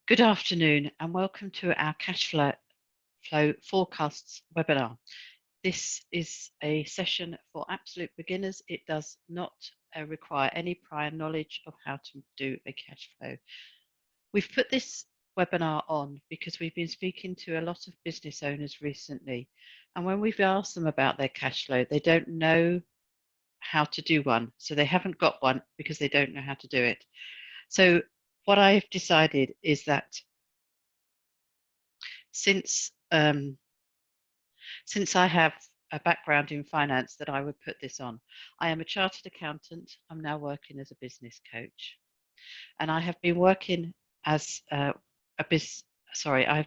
Good afternoon and welcome to our cash flow forecasts webinar. This is a session for absolute beginners. It does not require any prior knowledge of how to do a cash flow. We've put this webinar on because we've been speaking to a lot of business owners recently, and when we've asked them about their cash flow, they don't know how to do one. So they haven't got one because they don't know how to do it. So what I've decided is that since I have a background in finance, that I would put this on. I am a chartered accountant. I'm now working as a business coach, and I have been working as I've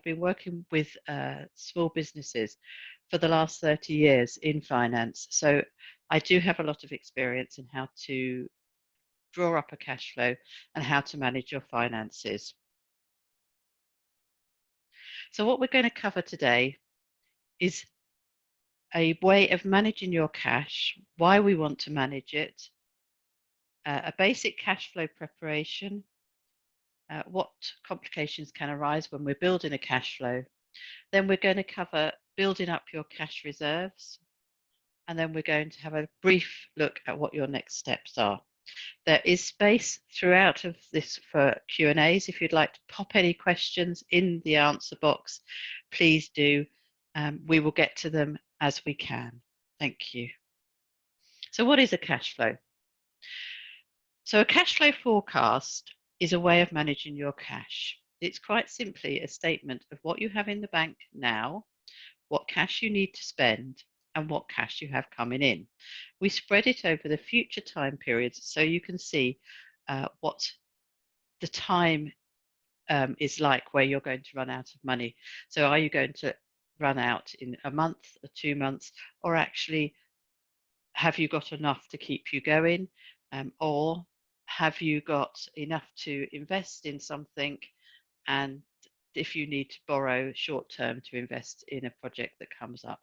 been working with small businesses for the last 30 years in finance. So I do have a lot of experience in how to draw up a cash flow and how to manage your finances. So what we're going to cover today is a way of managing your cash, why we want to manage it, a basic cash flow preparation, what complications can arise when we're building a cash flow. Then we're going to cover building up your cash reserves, and then we're going to have a brief look at what your next steps are. There is space throughout of this for Q&As. If you'd like to pop any questions in the answer box, please do. We will get to them as we can. Thank you. So what is a cash flow? So a cash flow forecast is a way of managing your cash. It's quite simply a statement of what you have in the bank now, what cash you need to spend, and what cash you have coming in. We spread it over the future time periods so you can see what the time is like where you're going to run out of money. So are you going to run out in a month or 2 months, or actually have you got enough to keep you going, or have you got enough to invest in something, and if you need to borrow short term to invest in a project that comes up.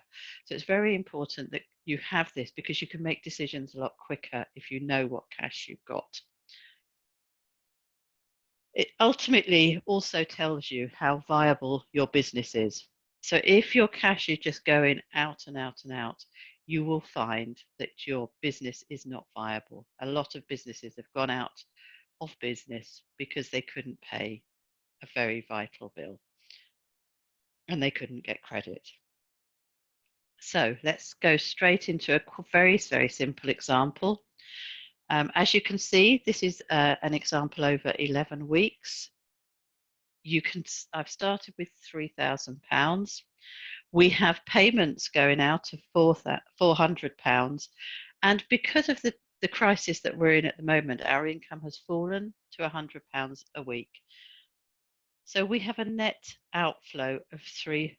So it's very important that you have this because you can make decisions a lot quicker if you know what cash you've got. It ultimately also tells you how viable your business is. So if your cash is just going out and out and out, you will find that your business is not viable. A lot of businesses have gone out of business because they couldn't pay a very vital bill and they couldn't get credit. So let's go straight into a very, very simple example. As you can see, this is an example over 11 weeks. I've started with £3,000. We have payments going out of £400, and because of the crisis that we're in at the moment, our income has fallen to £100 a week. So we have a net outflow of £300.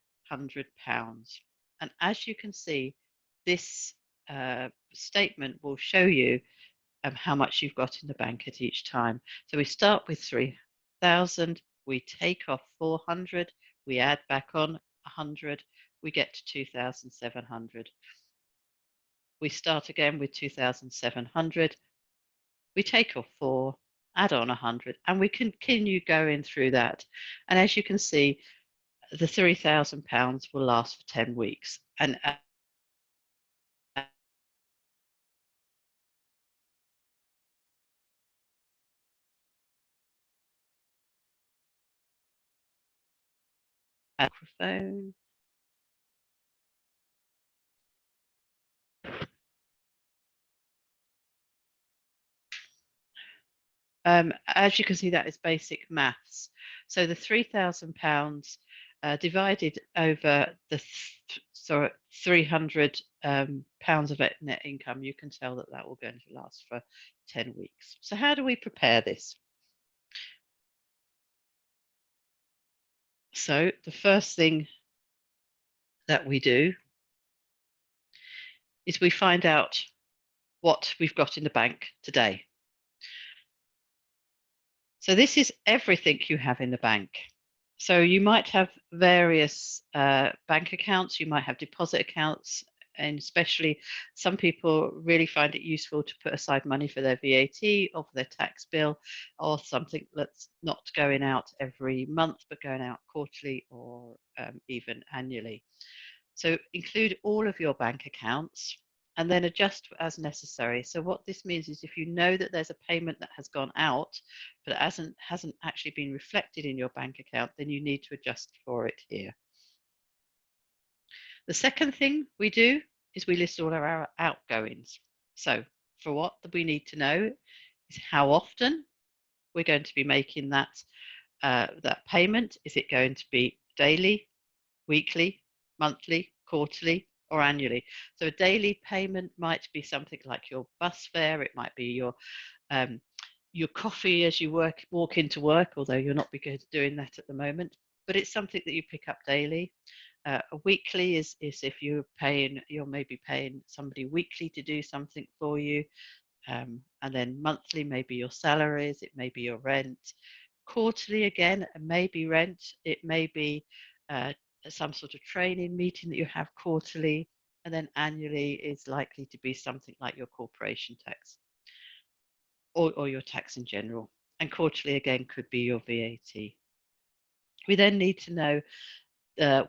And as you can see, this statement will show you how much you've got in the bank at each time. So we start with 3,000, we take off 400, we add back on 100, we get to 2,700. We start again with 2,700, we take off 4, add on 100, and we continue going through that. And as you can see, the £3,000 will last for 10 weeks. And microphone. As you can see, that is basic maths. So the £3,000 divided over the £300 of net income, you can tell that that will going to last for 10 weeks. So how do we prepare this? So the first thing that we do is we find out what we've got in the bank today. So this is everything you have in the bank. So you might have various bank accounts, you might have deposit accounts, and especially some people really find it useful to put aside money for their VAT or for their tax bill, or something that's not going out every month but going out quarterly or even annually. So include all of your bank accounts and then adjust as necessary. So what this means is if you know that there's a payment that has gone out but it hasn't actually been reflected in your bank account, then you need to adjust for it here. The second thing we do is we list all our outgoings. So for what we need to know is how often we're going to be making that payment. Is it going to be daily, weekly, monthly, quarterly, or annually? So a daily payment might be something like your bus fare. It might be your coffee as you walk into work, although you'll not be doing that at the moment. But it's something that you pick up daily. A weekly is if you're maybe paying somebody weekly to do something for you. And then monthly, maybe your salaries, it may be your rent. Quarterly, again, it may be rent, it may be some sort of training meeting that you have quarterly, and then annually is likely to be something like your corporation tax or your tax in general. And quarterly, again, could be your VAT. We then need to know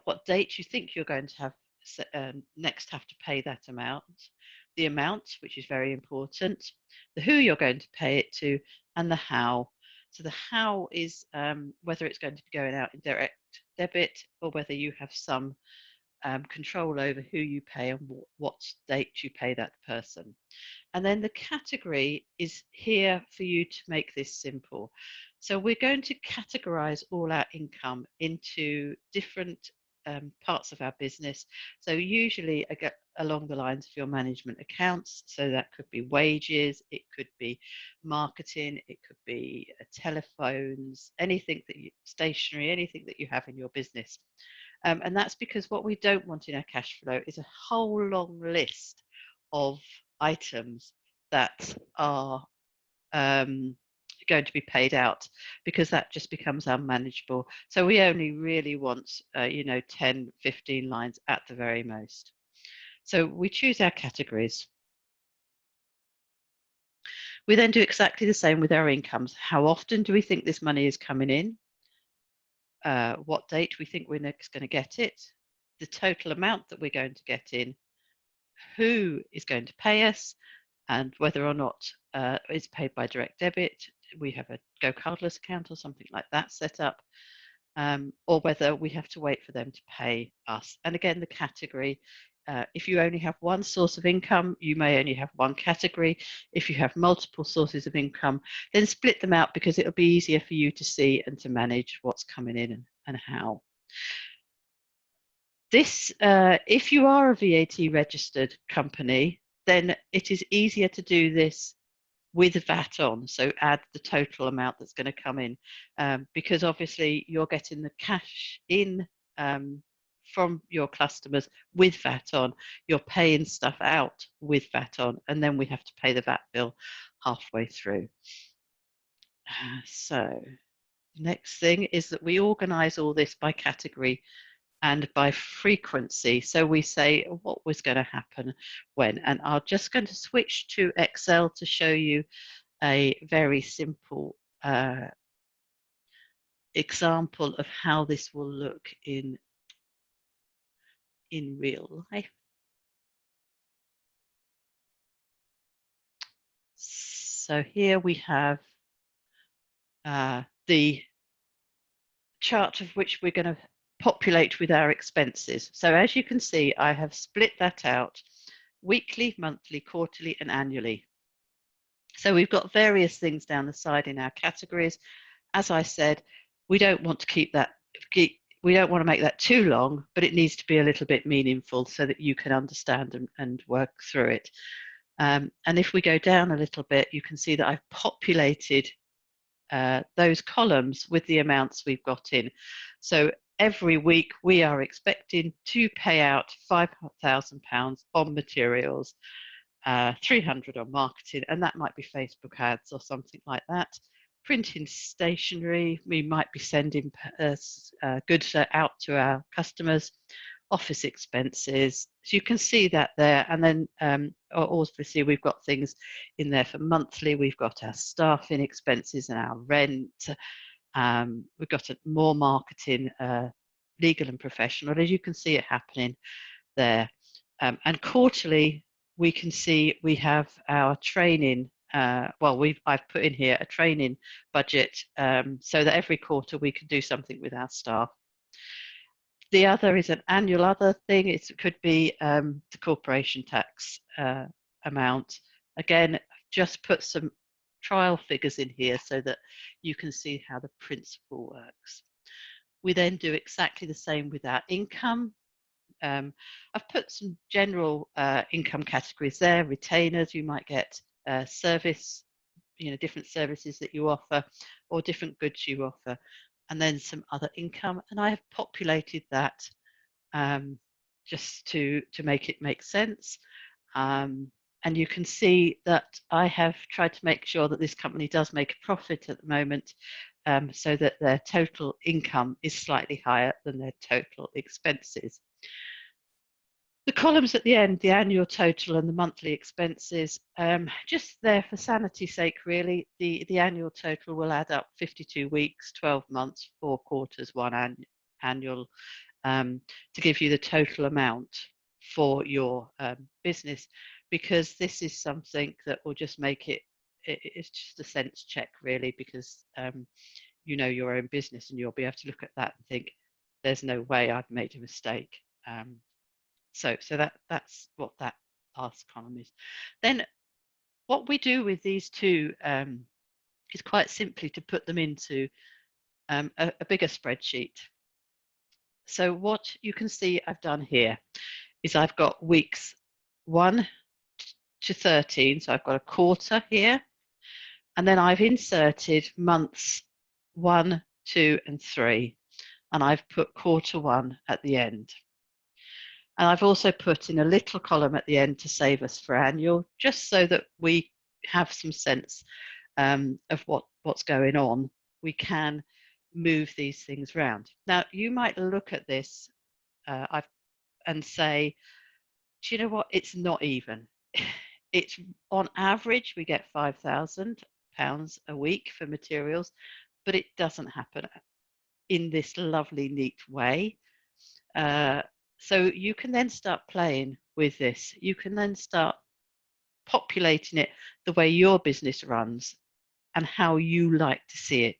what date you think you're going to have next have to pay that amount, the amount, which is very important, the who you're going to pay it to, and the how. So the how is whether it's going to be going out in direct debit or whether you have some control over who you pay and what date you pay that person. And then the category is here for you to make this simple. So we're going to categorize all our income into different parts of our business. So usually along the lines of your management accounts. So that could be wages, it could be marketing, it could be telephones, anything that stationery, anything that you have in your business. And that's because what we don't want in our cash flow is a whole long list of items that are going to be paid out, because that just becomes unmanageable. So we only really want 10, 15 lines at the very most. So we choose our categories. We then do exactly the same with our incomes. How often do we think this money is coming in? What date we think we're next going to get it? The total amount that we're going to get in, who is going to pay us, and whether or not it's paid by direct debit. We have a Go Cardless account or something like that set up, or whether we have to wait for them to pay us. And again, the category, if you only have one source of income, you may only have one category. If you have multiple sources of income, then split them out, because it'll be easier for you to see and to manage what's coming in and how. This, if you are a VAT registered company, then it is easier to do this with VAT on. So add the total amount that's going to come in, because obviously you're getting the cash in from your customers with VAT on. You're paying stuff out with VAT on, and then we have to pay the VAT bill halfway through. So the next thing is that we organize all this by category and by frequency. So we say what was going to happen when, and I'm just going to switch to Excel to show you a very simple example of how this will look in real life. So here we have the chart of which we're going to populate with our expenses. So as you can see, I have split that out weekly, monthly, quarterly, and annually. So we've got various things down the side in our categories. As I said, we don't want to we don't want to make that too long, but it needs to be a little bit meaningful so that you can understand and work through it. And if we go down a little bit, you can see that I've populated those columns with the amounts we've got in. So every week we are expecting to pay out £5,000 on materials, 300 on marketing, and that might be Facebook ads or something like that. Printing stationery, we might be sending goods out to our customers, office expenses. So you can see that there. And then obviously we've got things in there for monthly. We've got our staffing expenses and our rent. We've got more marketing, legal and professional, as you can see it happening there. And quarterly, we can see we have our training. I've put in here a training budget so that every quarter we can do something with our staff. The other is an annual other thing. It could be the corporation tax amount. Again, just put some trial figures in here so that you can see how the principle works. We then do exactly the same with our income. I've put some general income categories there. Retainers, you might get service, different services that you offer or different goods you offer, and then some other income. And I have populated that just to make it make sense. And you can see that I have tried to make sure that this company does make a profit at the moment, so that their total income is slightly higher than their total expenses. The columns at the end, the annual total and the monthly expenses, just there for sanity's sake, really. The annual total will add up 52 weeks, 12 months, 4 quarters, 1 annual, to give you the total amount for your business, because this is something that will just make it's just a sense check, really, because you know your own business and you'll be able to look at that and think, there's no way I've made a mistake. So that's what that last column is. Then what we do with these two is quite simply to put them into a bigger spreadsheet. So what you can see I've done here is I've got weeks 1 to 13, so I've got a quarter here, and then I've inserted months 1, 2, and 3, and I've put quarter 1 at the end. And I've also put in a little column at the end to save us for annual, just so that we have some sense of what's going on. We can move these things around. Now, you might look at this and say, do you know what? It's not even. It's on average, we get £5,000 a week for materials, but it doesn't happen in this lovely, neat way. So you can then start playing with this. You can then start populating it the way your business runs and how you like to see it.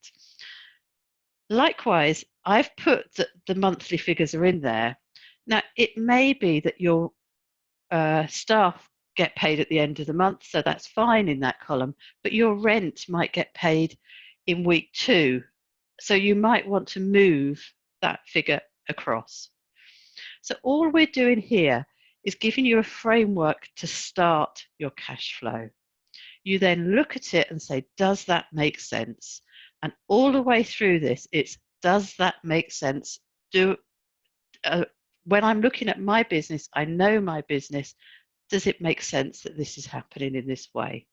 Likewise, I've put the monthly figures are in there. Now, it may be that your staff get paid at the end of the month, so that's fine in that column, but your rent might get paid in week 2. So you might want to move that figure across. So all we're doing here is giving you a framework to start your cash flow. You then look at it and say, does that make sense? And all the way through this, it's, does that make sense? When I'm looking at my business, I know my business, does it make sense that this is happening in this way?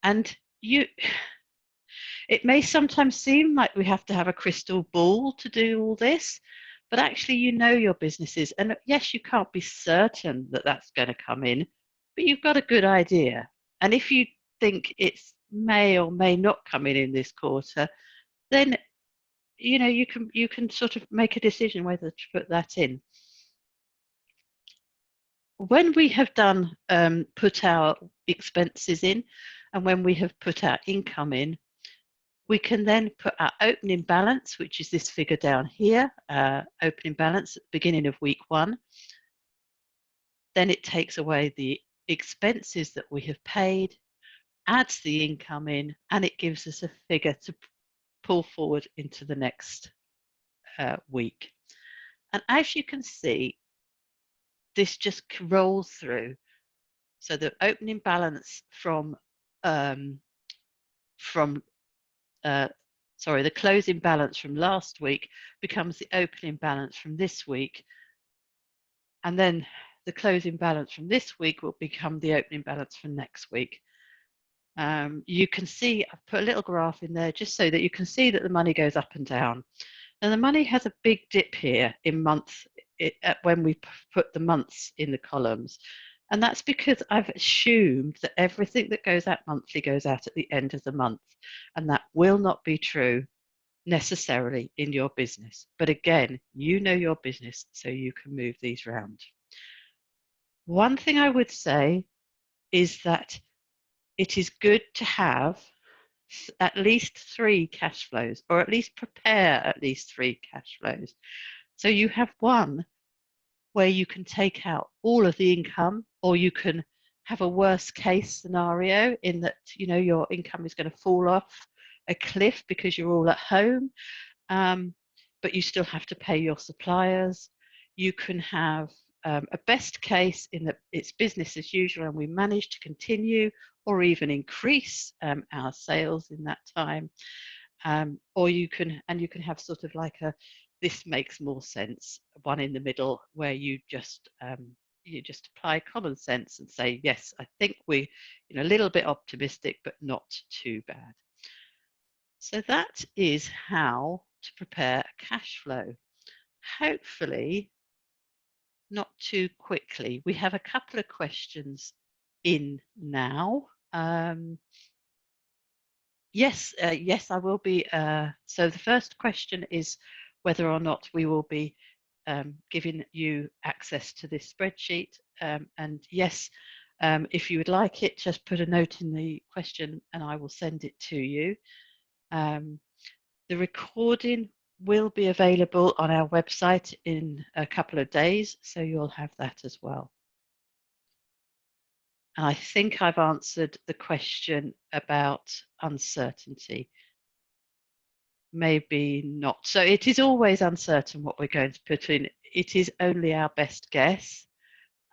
And it may sometimes seem like we have to have a crystal ball to do all this, but actually you know your businesses, and yes, you can't be certain that that's going to come in, but you've got a good idea. And if you think it may or may not come in this quarter, then you can sort of make a decision whether to put that in. When we have done put our expenses in, and when we have put our income in, we can then put our opening balance, which is this figure down here, opening balance at the beginning of week 1. Then it takes away the expenses that we have paid, adds the income in, and it gives us a figure to pull forward into the next week. And as you can see, this just rolls through. So the opening balance the closing balance from last week becomes the opening balance from this week, and then the closing balance from this week will become the opening balance for next week. You can see I've put a little graph in there just so that you can see that the money goes up and down. Now the money has a big dip here in month when we put the months in the columns. And that's because I've assumed that everything that goes out monthly goes out at the end of the month. And that will not be true necessarily in your business. But again, you know your business, so you can move these around. One thing I would say is that it is good to have at least 3 cash flows, or at least prepare at least 3 cash flows. So you have one where you can take out all of the income, or you can have a worst case scenario in that, you know, your income is going to fall off a cliff because you're all at home, but you still have to pay your suppliers. You can have a best case in that it's business as usual and we manage to continue or even increase our sales in that time. Or you can have sort of like a, this makes more sense, one in the middle where you just apply common sense and say, yes, I think we, you know, a little bit optimistic, but not too bad. So that is how to prepare a cash flow. Hopefully not too quickly. We have a couple of questions in now. Yes, I will be. So the first question is whether or not we will be giving you access to this spreadsheet. And yes, if you would like it, just put a note in the question and I will send it to you. The recording will be available on our website in a couple of days, so you'll have that as well. And I think I've answered the question about uncertainty. Maybe not. So it is always uncertain what we're going to put in. It is only our best guess.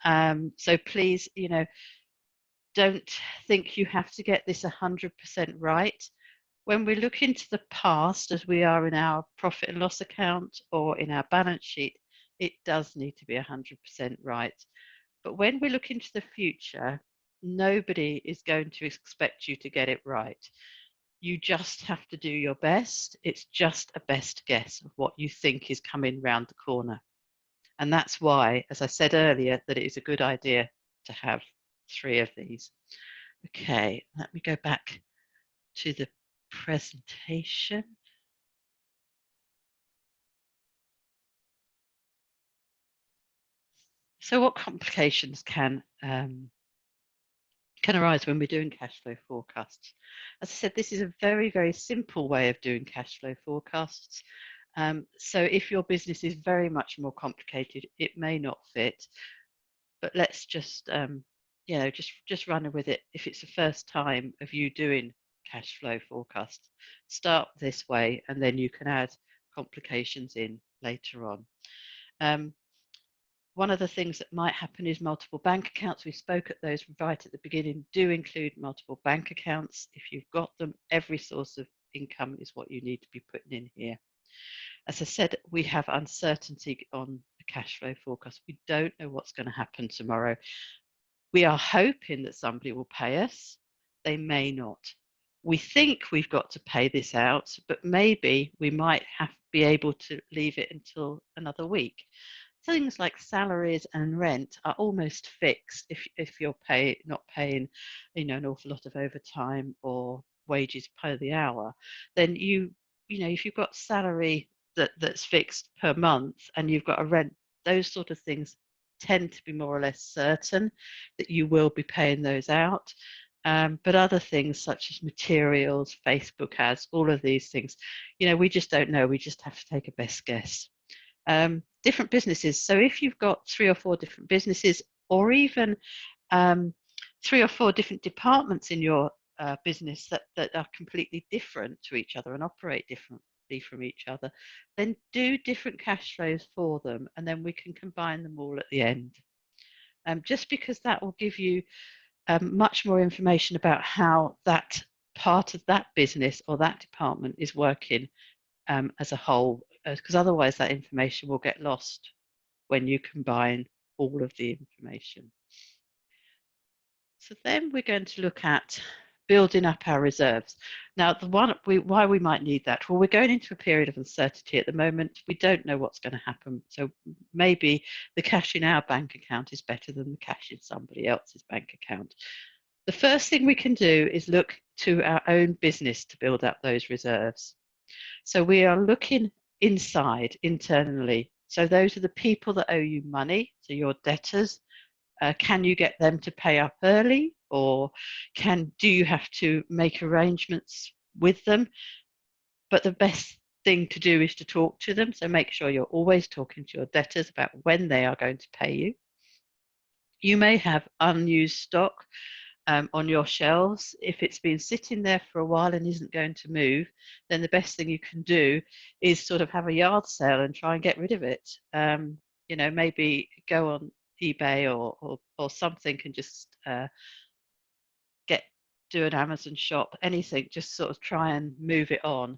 So please, you know, don't think you have to get this 100% right. When we look into the past, as we are in our profit and loss account or in our balance sheet, it does need to be 100% right. But when we look into the future, nobody is going to expect you to get it right. You just have to do your best. It's just a best guess of what you think is coming round the corner. And that's why, as I said earlier, that it is a good idea to have 3 of these. Okay, let me go back to the presentation. So what complications can arise when we're doing cash flow forecasts? As I said, this is a very, very simple way of doing cash flow forecasts. So if your business is very much more complicated, it may not fit, but let's just, you know, just run with it. If it's the first time of you doing cash flow forecasts, start this way, and then you can add complications in later on. One of the things that might happen is multiple bank accounts. We spoke at those right at the beginning. Do include multiple bank accounts. If you've got them, every source of income is what you need to be putting in here. As I said, we have uncertainty on the cash flow forecast. We don't know what's going to happen tomorrow. We are hoping that somebody will pay us. They may not. We think we've got to pay this out, but maybe we might have to be able to leave it until another week. Things like salaries and rent are almost fixed if you're not paying, you know, an awful lot of overtime or wages per the hour. Then you know, if you've got salary that's fixed per month and you've got a rent, those sort of things tend to be more or less certain that you will be paying those out. But other things such as materials, Facebook ads, all of these things, you know, we just don't know. We just have to take a best guess. Different businesses. So if you've got 3 or 4 different businesses, or even 3 or 4 different departments in your business that are completely different to each other and operate differently from each other, then do different cash flows for them, and then we can combine them all at the end. Just because that will give you much more information about how that part of that business or that department is working as a whole, because otherwise that information will get lost when you combine all of the information. So then we're going to look at building up our reserves. Now, why we might need that? Well, we're going into a period of uncertainty at the moment. We don't know what's going to happen. So maybe the cash in our bank account is better than the cash in somebody else's bank account. The first thing we can do is look to our own business to build up those reserves. So we are looking inside, internally. So those are the people that owe you money, so your debtors. Can you get them to pay up early, or do you have to make arrangements with them? But the best thing to do is to talk to them. So make sure you're always talking to your debtors about when they are going to pay you. You may have unused stock on your shelves. If it's been sitting there for a while and isn't going to move, then the best thing you can do is sort of have a yard sale and try and get rid of it. You know, maybe go on eBay or something and just do an Amazon shop, anything, just sort of try and move it on.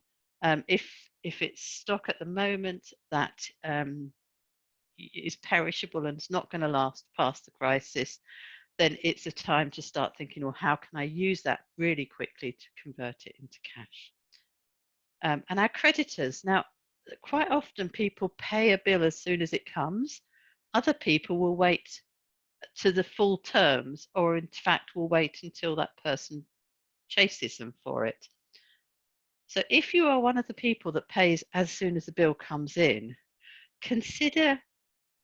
If it's stock at the moment that is perishable and it's not going to last past the crisis, then it's a time to start thinking, well, how can I use that really quickly to convert it into cash? And our creditors, now, quite often people pay a bill as soon as it comes. Other people will wait to the full terms, or in fact will wait until that person chases them for it. So if you are one of the people that pays as soon as the bill comes in, consider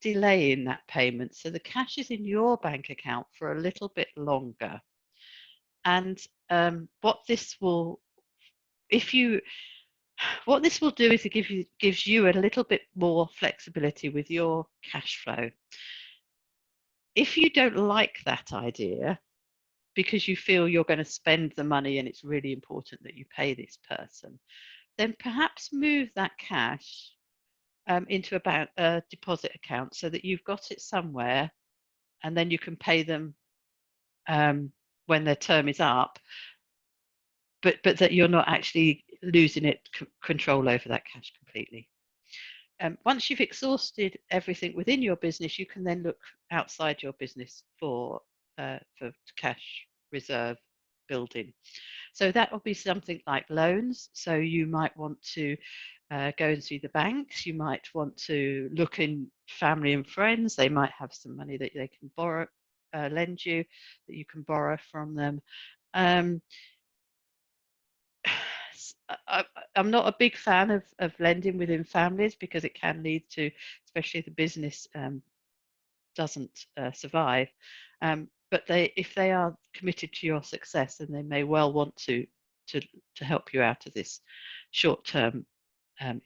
delaying that payment so the cash is in your bank account for a little bit longer. And what this will do is it gives you a little bit more flexibility with your cash flow. If you don't like that idea because you feel you're going to spend the money and it's really important that you pay this person, then perhaps move that cash into a deposit account so that you've got it somewhere, and then you can pay them when their term is up, but that you're not actually losing control over that cash completely. Once you've exhausted everything within your business, you can then look outside your business for cash reserve building. So that will be something like loans. So you might want to go and see the banks. You might want to look in family and friends. They might have some money that they can borrow, lend you, that you can borrow from them. I'm not a big fan of lending within families because it can lead to, especially if the business doesn't survive. But if they are committed to your success, then they may well want to help you out of this short-term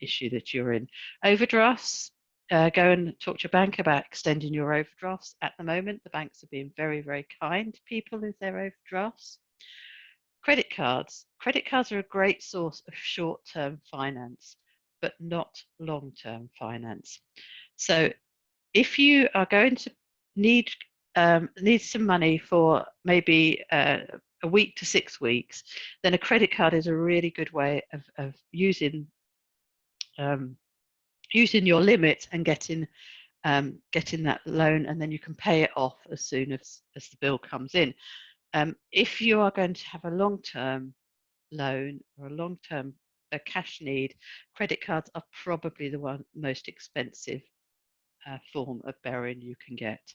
issue that you're in. Overdrafts, go and talk to your bank about extending your overdrafts. At the moment, the banks are being very, very kind to people with their overdrafts. Credit cards. Credit cards are a great source of short-term finance, but not long-term finance. So if you are going to need some money for maybe a week to 6 weeks, then a credit card is a really good way of using your limit and getting that loan, and then you can pay it off as soon as the bill comes in. If you are going to have a long-term loan or a long-term cash need, credit cards are probably the most expensive form of borrowing you can get.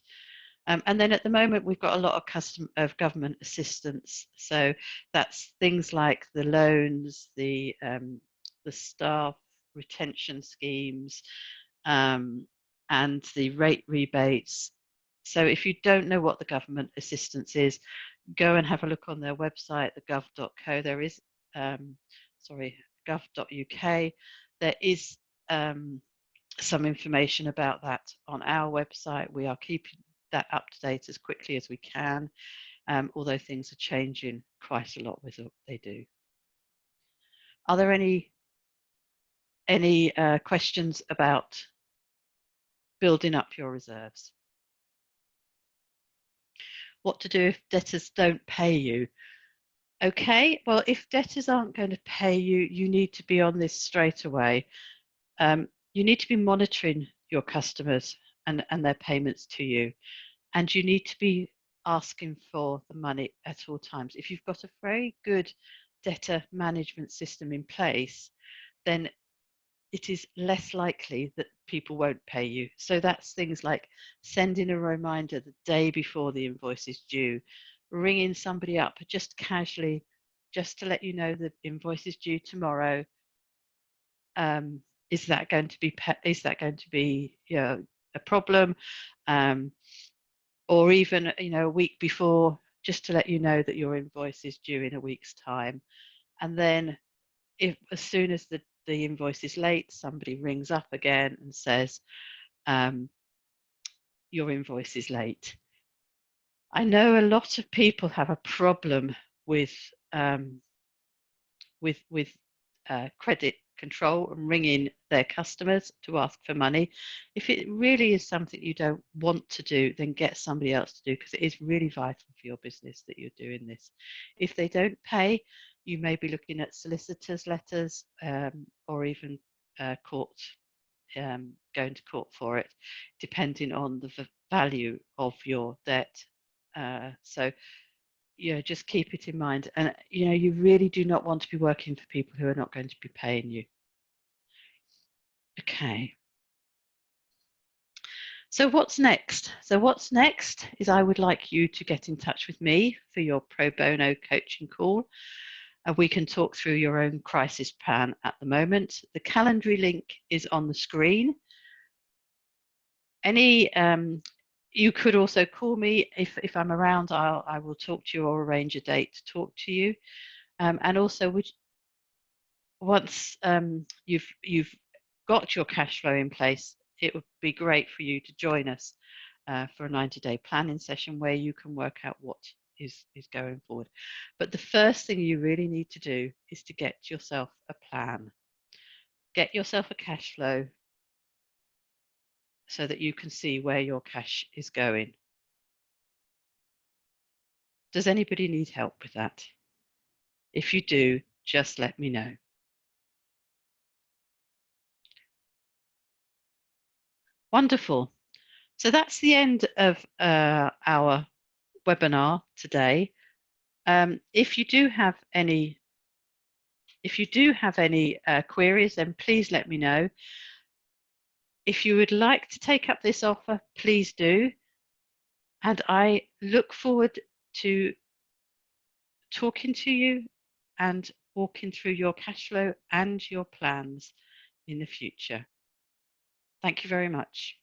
And then at the moment, we've got a lot of government assistance. So that's things like the loans, the staff retention schemes, and the rate rebates. So if you don't know what the government assistance is, go and have a look on their website, the gov.co. There is, gov.uk. There is some information about that on our website. We are keeping that up to date as quickly as we can, although things are changing quite a lot with what they do. Are there any questions about building up your reserves? What to do if debtors don't pay you? Okay, well, if debtors aren't going to pay you, you need to be on this straight away. You need to be monitoring your customers and their payments to you. And you need to be asking for the money at all times. If you've got a very good debtor management system in place, then it is less likely that people won't pay you. So that's things like sending a reminder the day before the invoice is due, ringing somebody up just casually, just to let you know the invoice is due tomorrow. Is that going to be a problem? Or even a week before, just to let you know that your invoice is due in a week's time. And then if as soon as the invoice is late, somebody rings up again and says, your invoice is late. I know a lot of people have a problem with credit control and ringing their customers to ask for money. If it really is something you don't want to do, then get somebody else to do, because it is really vital for your business that you're doing this. If they don't pay, you may be looking at solicitors' letters, or even court, going to court for it, depending on the value of your debt. So just keep it in mind. And you really do not want to be working for people who are not going to be paying you. Okay. So what's next? So what's next is I would like you to get in touch with me for your pro bono coaching call. And we can talk through your own crisis plan at the moment. The Calendly link is on the screen. You could also call me if I'm around. I will talk to you or arrange a date to talk to you. And also, once you've got your cash flow in place, it would be great for you to join us for a 90-day planning session where you can work out what is going forward. But the first thing you really need to do is to get yourself a plan. Get yourself a cash flow so that you can see where your cash is going. Does anybody need help with that? If you do, just let me know. Wonderful. So that's the end of our webinar today. If you do have any queries, then please let me know. If you would like to take up this offer, please do. And I look forward to talking to you and walking through your cash flow and your plans in the future. Thank you very much.